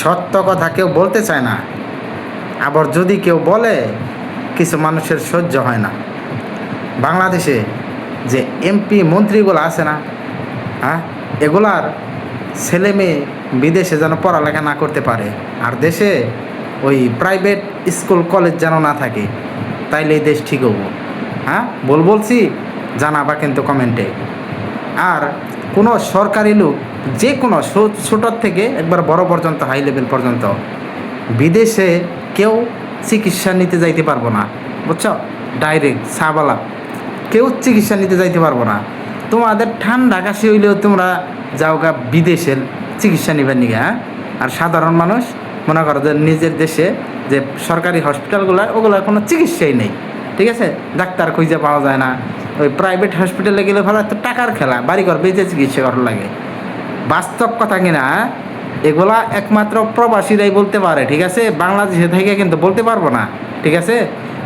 সত্য কথা কেউ বলতে চায় না, আবার যদি কেউ বলে কিছু মানুষের সহ্য হয় না। বাংলাদেশে যে এমপি মন্ত্রীগুলো আছে না, হ্যাঁ, এগুলার ছেলে মেয়ে বিদেশে যেন পড়ালেখা না করতে পারে, আর দেশে ওই প্রাইভেট স্কুল কলেজ যেন না থাকে, তাইলে এই দেশ ঠিক হবো। হ্যাঁ, বলছি, জানাবা কিন্তু কমেন্টে। আর কোনো সরকারি লোক যে কোনো ছোটোর থেকে একবার বড় পর্যন্ত, হাই লেভেল পর্যন্ত বিদেশে কেউ চিকিৎসা নিতে যাইতে পারবো না, বুঝছো? ডাইরেক্ট সাবালা কেউ চিকিৎসা নিতে যাইতে পারবো না। তোমাদের ঠান্ডা কাশি হইলেও তোমরা যাওগা বিদেশের চিকিৎসা নিবার নিগে, হ্যাঁ? আর সাধারণ মানুষ মনে করো যে নিজের দেশে যে সরকারি হসপিটালগুলো, ওগুলোর কোনো চিকিৎসাই নেই, ঠিক আছে? ডাক্তার খুঁজে পাওয়া যায় না। ওই প্রাইভেট হসপিটালে গেলে ভালো তো টাকার খেলা, বাড়িঘর বেঁচে চিকিৎসা করার লাগে। বাস্তব কথা কিনা, এগুলা একমাত্র প্রবাসীরাই বলতে পারে, ঠিক আছে? বাংলাদেশে থেকে কিন্তু বলতে পারবো না, ঠিক আছে?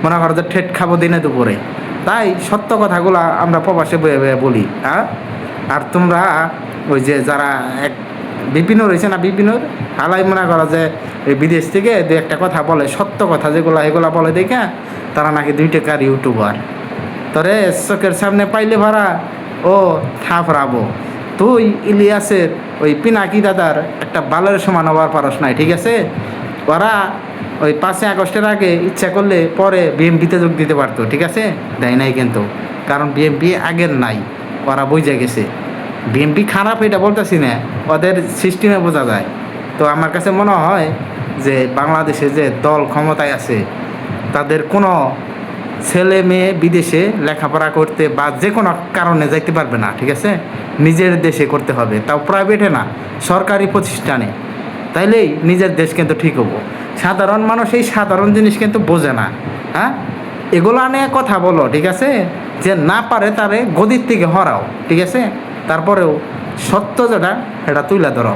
মনে করো যে ঠেট খাবো দিনে দুপুরে। তাই সত্য কথাগুলো আমরা প্রবাসে বয়ে বয়ে বলি, হ্যাঁ? আর তোমরা ওই যে যারা এক বিপিনও রয়েছে না, বিপিনর হালাই মনে করো যে এই বিদেশ থেকে দু একটা কথা বলে, সত্য কথা যেগুলো এগুলা বলে দেখে তারা নাকি 2 টাকার ইউটিউবার। তোরে চোখের সামনে পাইলে ভাড়া ও থাপড়াবো। তুই ইলিয়াসের ওই পিনাকি দাদার একটা বালের সমান হওয়ার পারস নাই, ঠিক আছে? ওরা ওই 5ই আগস্টের আগে ইচ্ছা করলে পরে বিএমপিতে যোগ দিতে পারতো, ঠিক আছে? দেয় নাই কিন্তু, কারণ বিএমপি আগের নাই, ওরা বুঝে গেছে। বিএমপি খারাপ এটা বলতেছি না, ওদের সিস্টেমে বোঝা যায়। তো আমার কাছে মনে হয় যে বাংলাদেশে যে দল ক্ষমতায় আছে, তাদের কোনো ছেলে মেয়ে বিদেশে লেখাপড়া করতে বা যে কোনো কারণে যাইতে পারবে না, ঠিক আছে? নিজের দেশে করতে হবে, তাও প্রাইভেটে না, সরকারি প্রতিষ্ঠানে। তাইলেই নিজের দেশ কিন্তু ঠিক হবো। সাধারণ মানুষ এই সাধারণ জিনিস কিন্তু বোঝে না, হ্যাঁ? এগুলো নিয়ে কথা বলো, ঠিক আছে? যে না পারে তারে গদির থেকে হরাও, ঠিক আছে? তারপরেও সত্য যেটা, এটা তুলে ধরো।